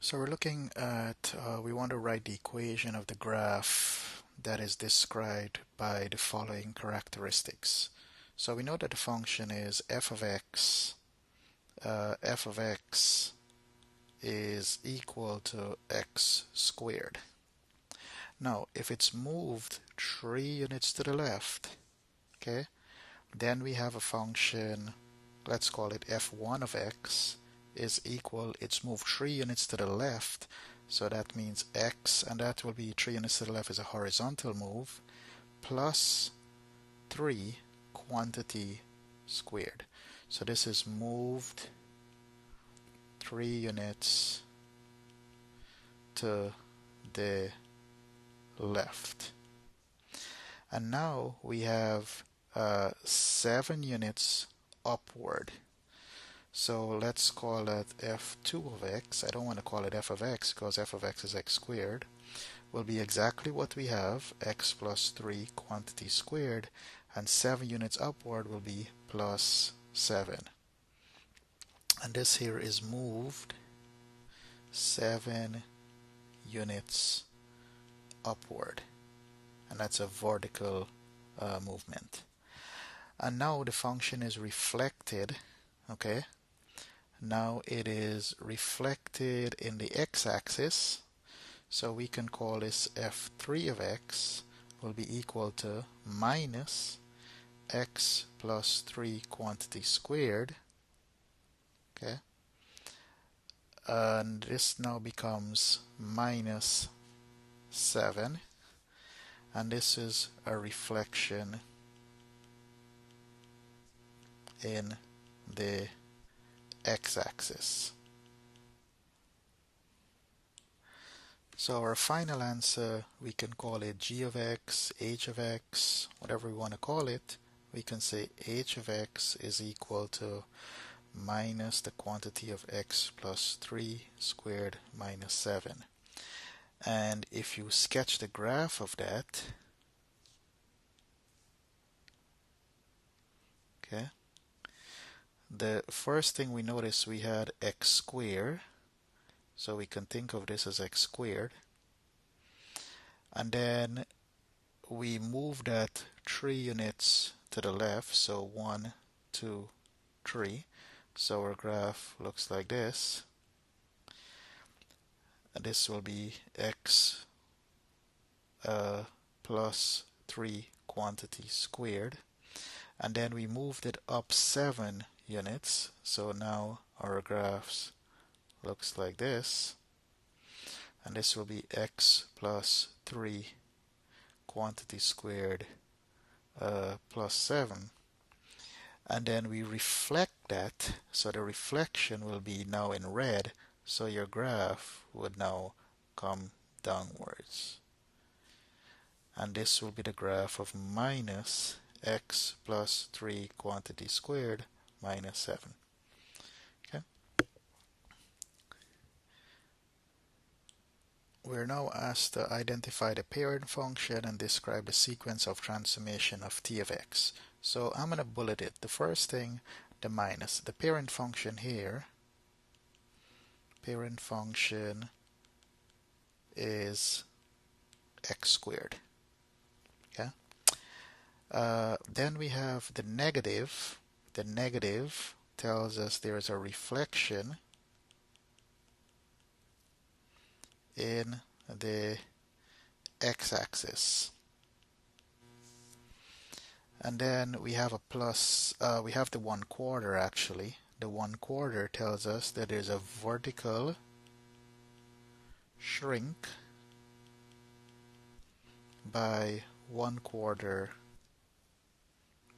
So we're looking at, we want to write the equation of the graph that is described by the following characteristics. So we know that the function is f of x is equal to x squared. Now, if it's moved 3 units to the left, okay, then we have a function, let's call it f1 of x is equal, it's moved 3 units to the left, so that means x, and that will be 3 units to the left is a horizontal move, plus 3 quantity squared. So this is moved 3 units to the left. And now we have 7 units upward. So let's call that f2 of x. I don't want to call it f of x because f of x is x squared. Will be exactly what we have, x plus 3 quantity squared, and 7 units upward will be plus 7. And this here is moved 7 units upward, and that's a vertical movement. And now the function is reflected, okay? Now it is reflected in the x-axis, so we can call this f3 of x will be equal to minus x plus 3 quantity squared, okay? And this now becomes minus 7, and this is a reflection in the x-axis. So our final answer, we can call it g of x, h of x, whatever we want to call it. We can say h of x is equal to minus the quantity of x plus 3 squared minus 7. And if you sketch the graph of that, okay, the first thing we notice we had x squared, so we can think of this as x squared, and then we move that 3 units to the left, so 1, 2, 3. So our graph looks like this, and this will be x plus 3 quantity squared, and then we moved it up 7 units, so now our graphs looks like this, and this will be x plus 3 quantity squared plus 7, and then we reflect that, so the reflection will be now in red, so your graph would now come downwards, and this will be the graph of minus x plus 3 quantity squared minus 7. Okay. We're now asked to identify the parent function and describe the sequence of transformation of t of x. So I'm going to bullet it. The first thing, the minus. The parent function here, parent function is x squared. Okay. Then we have the negative. The negative tells us there is a reflection in the x-axis. And then we have a plus, we have the 1/4 actually. The 1/4 tells us that there's a vertical shrink by 1/4,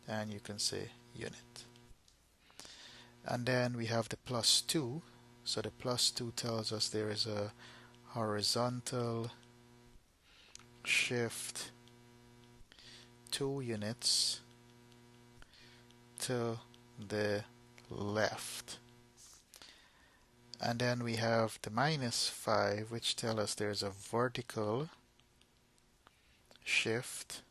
and you can say unit. And then we have the plus 2. So the plus 2 tells us there is a horizontal shift 2 units to the left. And then we have the minus 5, which tells us there's a vertical shift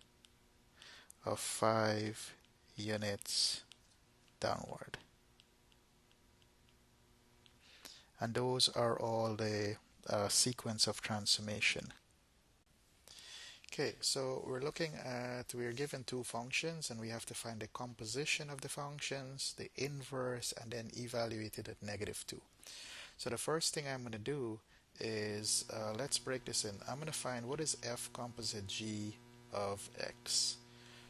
of 5 units downward. And those are all the sequence of transformation. Okay, so we're given two functions and we have to find the composition of the functions, the inverse, and then evaluate it at -2. So the first thing I'm going to do is, let's break this in. I'm going to find what is f composite g of x.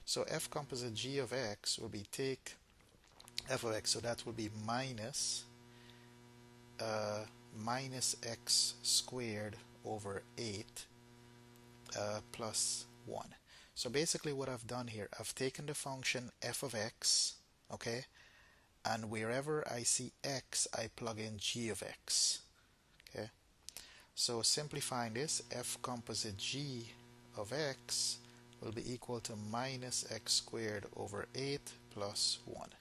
So f composite g of x will be take f of x, so that will be minus x squared over 8 plus 1. So basically what I've done here, I've taken the function f of x, okay, and wherever I see x, I plug in g of x, okay. So simplifying this, f composite g of x will be equal to minus x squared over 8 plus 1.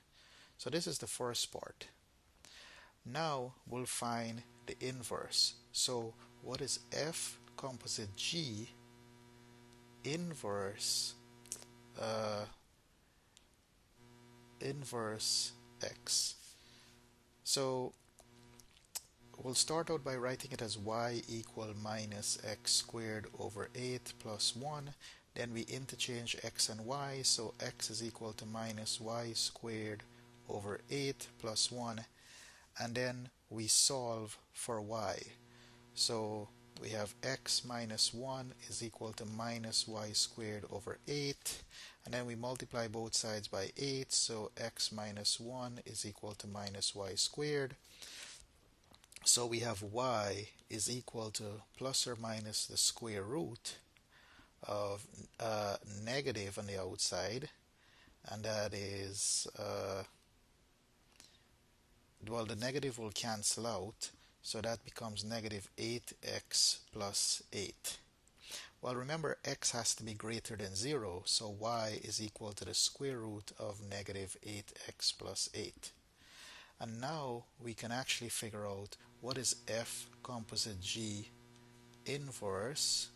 So this is the first part. Now we'll find the inverse. So what is f composite g inverse x? So we'll start out by writing it as y equal minus x squared over 8 plus 1. Then we interchange x and y, so x is equal to minus y squared over 8 plus 1. And then we solve for y. So we have x minus 1 is equal to minus y squared over 8. And then we multiply both sides by 8, so x minus 1 is equal to minus y squared. So we have y is equal to plus or minus the square root of negative on the outside, and that is, well, the negative will cancel out, so that becomes negative 8x plus 8. Well, remember, x has to be greater than 0, so y is equal to the square root of negative 8x plus 8. And now we can actually figure out what is f composite g inverse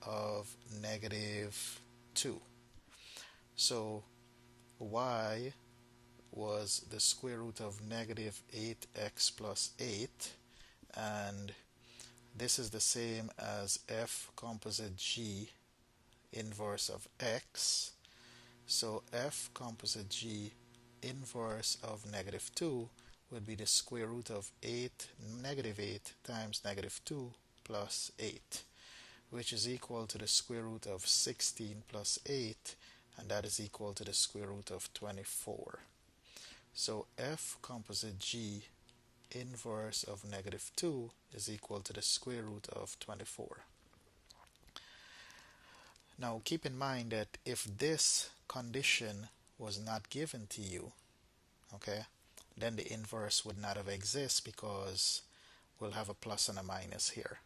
of -2. So y was the square root of negative 8x plus 8, and this is the same as f composite g inverse of x. So f composite g inverse of -2 would be the square root of negative 8 times -2 plus 8, which is equal to the square root of 16 plus 8, and that is equal to the square root of 24. So f composite g inverse of -2 is equal to the square root of 24. Now keep in mind that if this condition was not given to you, okay, then the inverse would not have existed, because we'll have a plus and a minus here.